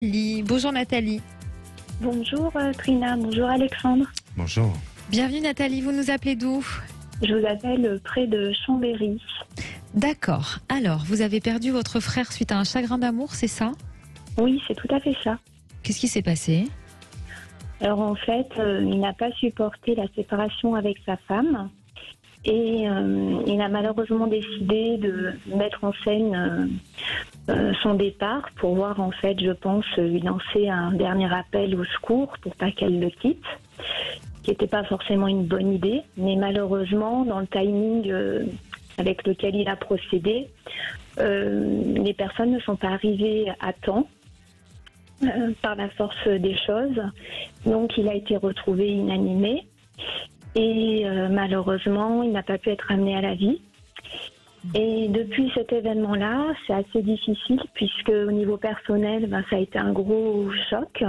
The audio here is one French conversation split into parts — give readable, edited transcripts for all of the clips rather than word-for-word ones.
Bonjour Nathalie. Bonjour Trina, bonjour Alexandre. Bonjour. Bienvenue Nathalie, vous nous appelez d'où? Je vous appelle près de Chambéry. D'accord. Alors, vous avez perdu votre frère suite à un chagrin d'amour, c'est ça? Oui, c'est tout à fait ça. Qu'est-ce qui s'est passé? Alors en fait, il n'a pas supporté la séparation avec sa femme et il a malheureusement décidé de mettre en scène son départ pour voir en fait, je pense, lui lancer un dernier appel au secours pour pas qu'elle le quitte, qui n'était pas forcément une bonne idée, mais malheureusement dans le timing avec lequel il a procédé, les personnes ne sont pas arrivées à temps. Par la force des choses. Donc il a été retrouvé inanimé et malheureusement il n'a pas pu être amené à la vie. Et depuis cet événement-là, c'est assez difficile puisque au niveau personnel, ça a été un gros choc.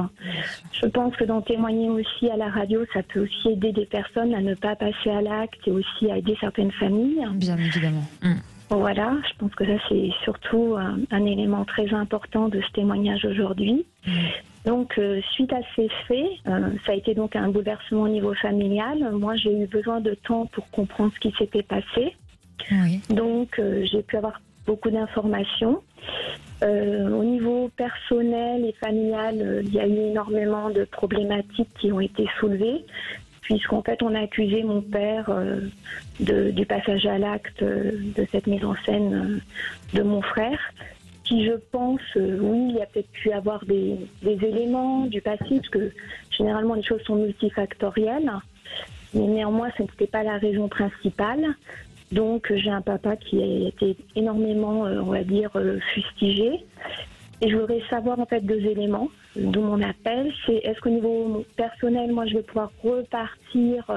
Je pense que d'en témoigner aussi à la radio, ça peut aussi aider des personnes à ne pas passer à l'acte et aussi à aider certaines familles. Bien évidemment. Voilà, je pense que ça c'est surtout un élément très important de ce témoignage aujourd'hui. Donc suite à ces faits, ça a été donc un bouleversement au niveau familial. Moi j'ai eu besoin de temps pour comprendre ce qui s'était passé. Oui. Donc j'ai pu avoir beaucoup d'informations. Au niveau personnel et familial, il y a eu énormément de problématiques qui ont été soulevées. Puisqu'en fait, on a accusé mon père du passage à l'acte de cette mise en scène de mon frère, qui, je pense, oui, il y a peut-être pu avoir des éléments du passé, parce que généralement, les choses sont multifactorielles, mais néanmoins, ce n'était pas la raison principale. Donc, j'ai un papa qui a été énormément, on va dire, fustigé. Et je voudrais savoir en fait deux éléments, d'où mon appel. C'est est-ce qu'au niveau personnel, moi je vais pouvoir repartir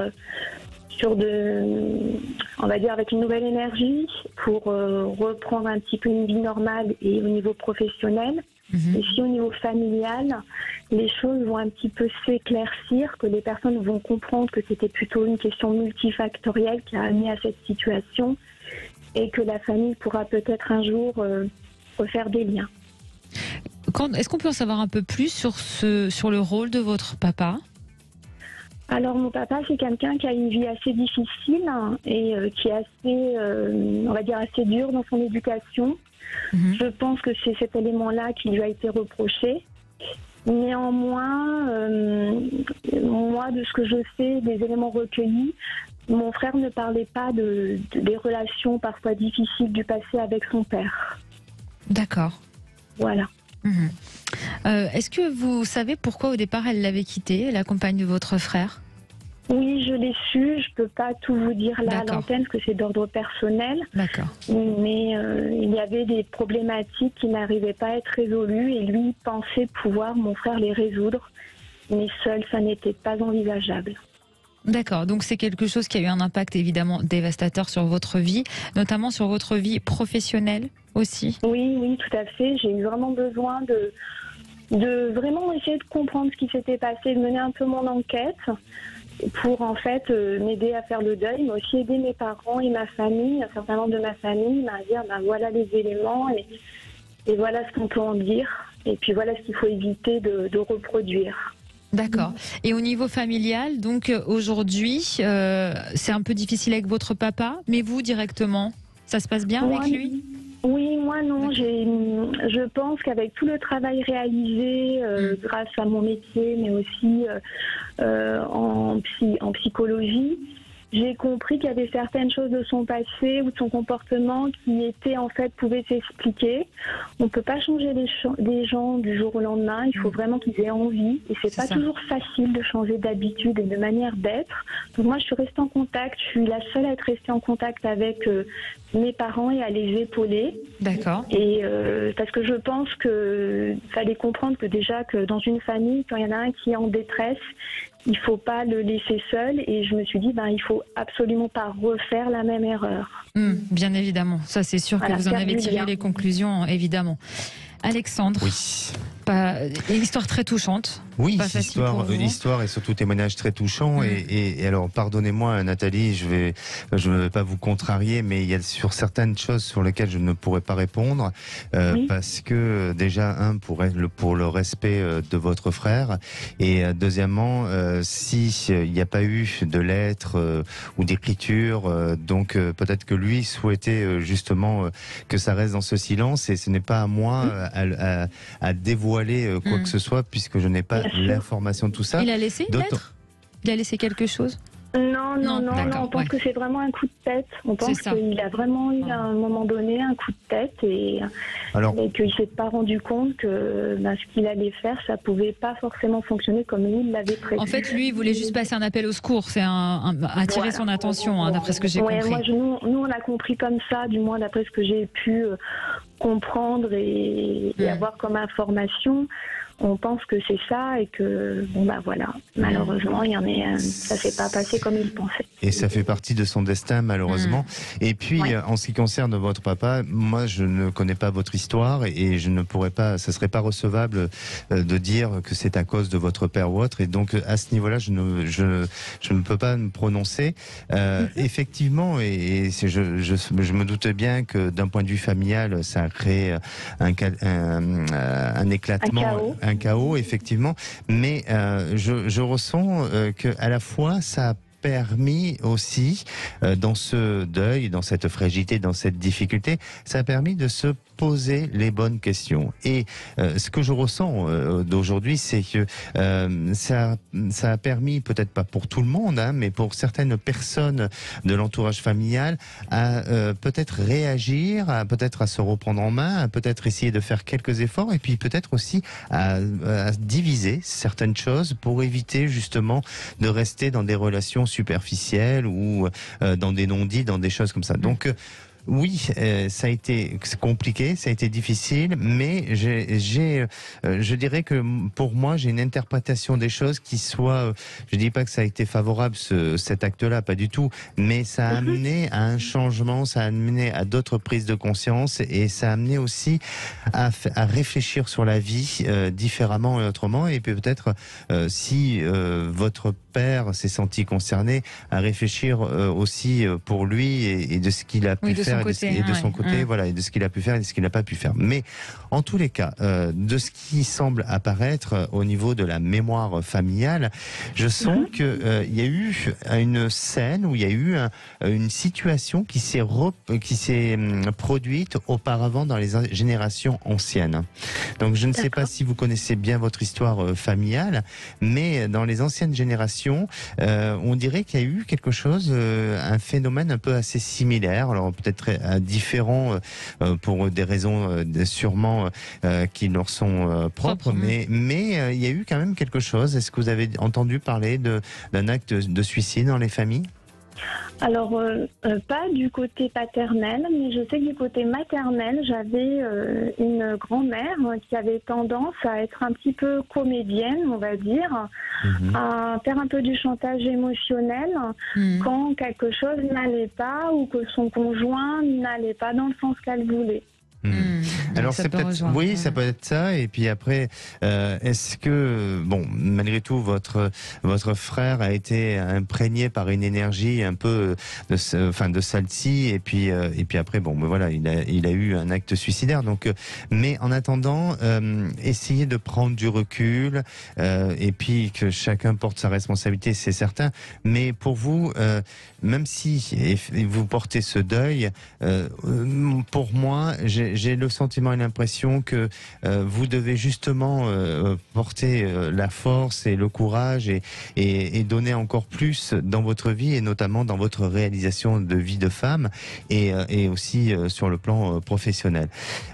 sur on va dire avec une nouvelle énergie pour reprendre un petit peu une vie normale et au niveau professionnel. Et si au niveau familial, les choses vont un petit peu s'éclaircir, que les personnes vont comprendre que c'était plutôt une question multifactorielle qui a amené à cette situation et que la famille pourra peut-être un jour refaire des liens. Est-ce qu'on peut en savoir un peu plus sur le rôle de votre papa? Alors mon papa c'est quelqu'un qui a une vie assez difficile et qui est assez, on va dire assez dur dans son éducation. Je pense que c'est cet élément-là qui lui a été reproché. Néanmoins, moi de ce que je sais, des éléments recueillis, mon frère ne parlait pas des relations parfois difficiles du passé avec son père. D'accord. Voilà. Est-ce que vous savez pourquoi au départ elle l'avait quitté, la compagne de votre frère? Oui, je l'ai su. Je peux pas tout vous dire là à l'antenne parce que c'est d'ordre personnel. D'accord. Mais il y avait des problématiques qui n'arrivaient pas à être résolues et lui pensait pouvoir, mon frère, les résoudre. Mais seul, ça n'était pas envisageable. D'accord, donc c'est quelque chose qui a eu un impact évidemment dévastateur sur votre vie, notamment sur votre vie professionnelle aussi. Oui, tout à fait. J'ai eu vraiment besoin de vraiment essayer de comprendre ce qui s'était passé, de mener un peu mon enquête pour en fait m'aider à faire le deuil, mais aussi aider mes parents et ma famille, un certain nombre de ma famille, à dire voilà les éléments et voilà ce qu'on peut en dire et puis voilà ce qu'il faut éviter de reproduire. D'accord. Et au niveau familial, donc aujourd'hui, c'est un peu difficile avec votre papa, mais vous directement, ça se passe bien avec lui? Oui, moi non. Je pense qu'avec tout le travail réalisé grâce à mon métier, mais aussi en psychologie, j'ai compris qu'il y avait certaines choses de son passé ou de son comportement qui étaient en fait pouvaient s'expliquer. On peut pas changer des gens du jour au lendemain. Il faut vraiment qu'ils aient envie et c'est pas toujours facile de changer d'habitude et de manière d'être. Donc moi je suis restée en contact. Je suis la seule à être restée en contact avec mes parents et à les épauler. D'accord. Et parce que je pense que fallait comprendre que déjà que dans une famille, quand il y en a un qui est en détresse, il faut pas le laisser seul. Et je me suis dit, il faut absolument pas refaire la même erreur. Bien évidemment, ça c'est sûr que vous en avez tiré les conclusions, évidemment. Alexandre. Oui. Une histoire très touchante. Oui, Pas facile pour vous. l'histoire et surtout témoignage très touchant. Et alors, pardonnez-moi, Nathalie, je ne vais pas vous contrarier, mais il y a sur certaines choses sur lesquelles je ne pourrais pas répondre, parce que déjà, pour le respect de votre frère, et deuxièmement, il n'y a pas eu de lettres ou d'écriture, donc peut-être que lui souhaitait justement que ça reste dans ce silence, et ce n'est pas à moi à dévoiler quoi que ce soit, puisque je n'ai pas l'information de tout ça. Il a laissé une lettre ? Il a laissé quelque chose ? Non, on pense que c'est vraiment un coup de tête. On pense qu'il a vraiment eu à un moment donné un coup de tête et qu'il ne s'est pas rendu compte que ce qu'il allait faire, ça ne pouvait pas forcément fonctionner comme lui l'avait prévu. En fait, lui, il voulait juste passer un appel au secours, c'est attirer son attention, d'après ce que j'ai compris. Nous, on l'a compris comme ça, du moins d'après ce que j'ai pu comprendre et avoir comme information. On pense que c'est ça et que, malheureusement, ça ne s'est pas passé comme il pensait. Et ça fait partie de son destin, malheureusement. Et puis, en ce qui concerne votre papa, moi, je ne connais pas votre histoire et je ne pourrais pas, ça ne serait pas recevable de dire que c'est à cause de votre père ou autre. Et donc, à ce niveau-là, je ne peux pas me prononcer. Effectivement, et je me doute bien que d'un point de vue familial, ça a créé un éclatement, un chaos, effectivement. Mais je ressens qu'à la fois, ça a permis aussi, dans ce deuil, dans cette fragilité, dans cette difficulté, ça a permis de se poser les bonnes questions. Et ce que je ressens d'aujourd'hui, c'est que ça a permis, peut-être pas pour tout le monde, mais pour certaines personnes de l'entourage familial, à peut-être réagir, peut-être à se reprendre en main, à peut-être essayer de faire quelques efforts, et puis peut-être aussi à diviser certaines choses pour éviter justement de rester dans des relations superficielles ou dans des non-dits, dans des choses comme ça. Donc oui, ça a été compliqué, ça a été difficile, mais je dirais que pour moi, j'ai une interprétation des choses qui soit, je dis pas que ça a été favorable cet acte-là, pas du tout, mais ça a amené à un changement, ça a amené à d'autres prises de conscience et ça a amené aussi à réfléchir sur la vie différemment et autrement, et peut-être si votre père s'est senti concerné, à réfléchir aussi pour lui et de ce qu'il a pu faire et de son côté, voilà, et de ce qu'il a pu faire et de ce qu'il n'a pas pu faire. Mais en tous les cas, de ce qui semble apparaître au niveau de la mémoire familiale, je sens que il y a eu une scène où il y a eu une situation qui s'est produite auparavant dans les générations anciennes. Donc je ne sais pas si vous connaissez bien votre histoire familiale, mais dans les anciennes générations, on dirait qu'il y a eu quelque chose, un phénomène un peu assez similaire, alors peut-être différent pour des raisons sûrement qui leur sont propres, mais il y a eu quand même quelque chose. Est-ce que vous avez entendu parler d'un acte de suicide dans les familles ? Alors, pas du côté paternel, mais je sais que du côté maternel, j'avais une grand-mère qui avait tendance à être un petit peu comédienne, on va dire, à faire un peu du chantage émotionnel quand quelque chose n'allait pas ou que son conjoint n'allait pas dans le sens qu'elle voulait. Alors c'est peut-être, ça peut être ça. Et puis après, est-ce que, malgré tout, votre frère a été imprégné par une énergie un peu de celle-ci, et puis après, il a eu un acte suicidaire. Donc, mais en attendant, essayez de prendre du recul, et puis que chacun porte sa responsabilité, c'est certain. Mais pour vous, même si vous portez ce deuil, pour moi, j'ai le sentiment et l'impression que vous devez justement porter la force et le courage et donner encore plus dans votre vie et notamment dans votre réalisation de vie de femme et aussi sur le plan professionnel.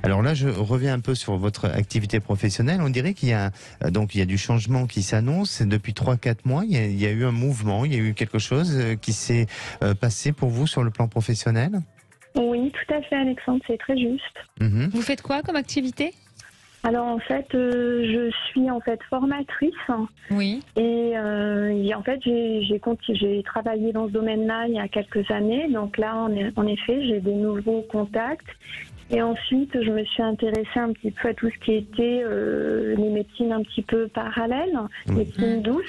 Alors là, je reviens un peu sur votre activité professionnelle. On dirait qu'il y a du changement qui s'annonce. Depuis 3-4 mois, il y a eu un mouvement, il y a eu quelque chose qui s'est passé pour vous sur le plan professionnel ? Oui, tout à fait, Alexandre, c'est très juste. Vous faites quoi comme activité ? Alors en fait, je suis formatrice. Oui. Et en fait, j'ai travaillé dans ce domaine-là il y a quelques années. Donc là, en effet, j'ai des nouveaux contacts. Et ensuite, je me suis intéressée un petit peu à tout ce qui était les médecines un petit peu parallèles, médecine douce.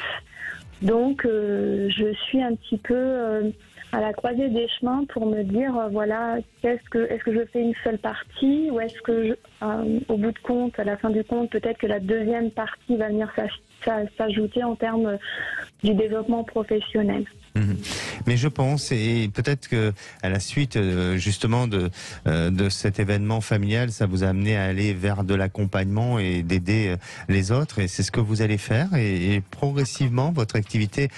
Donc, je suis un petit peu à la croisée des chemins pour me dire, voilà, est-ce que je fais une seule partie ou est-ce que, au bout de compte, à la fin du compte, peut-être que la deuxième partie va venir s'ajouter en termes du développement professionnel. Mais je pense, et peut-être que à la suite justement de cet événement familial, ça vous a amené à aller vers de l'accompagnement et d'aider les autres, et c'est ce que vous allez faire, et progressivement votre activité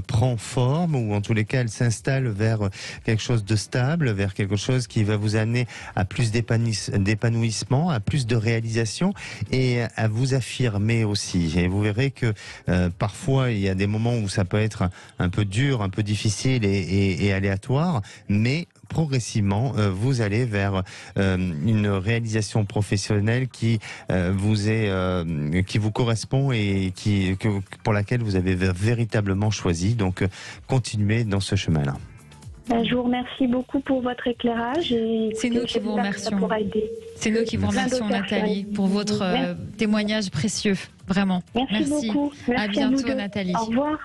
prend forme, ou en tous les cas elle s'installe vers quelque chose de stable, vers quelque chose qui va vous amener à plus d'épanouissement, à plus de réalisation, et à vous affirmer aussi. Et vous verrez que parfois il y a des moments où ça peut être un peu dur, un peu difficile et aléatoire, mais progressivement, vous allez vers une réalisation professionnelle qui vous correspond et pour laquelle vous avez véritablement choisi. Donc, continuez dans ce chemin-là. Je vous remercie beaucoup pour votre éclairage. C'est nous qui vous remercions. C'est nous qui vous remercions, Nathalie, pour votre témoignage précieux. Vraiment. Merci beaucoup. Merci à bientôt, à Nathalie. Au revoir.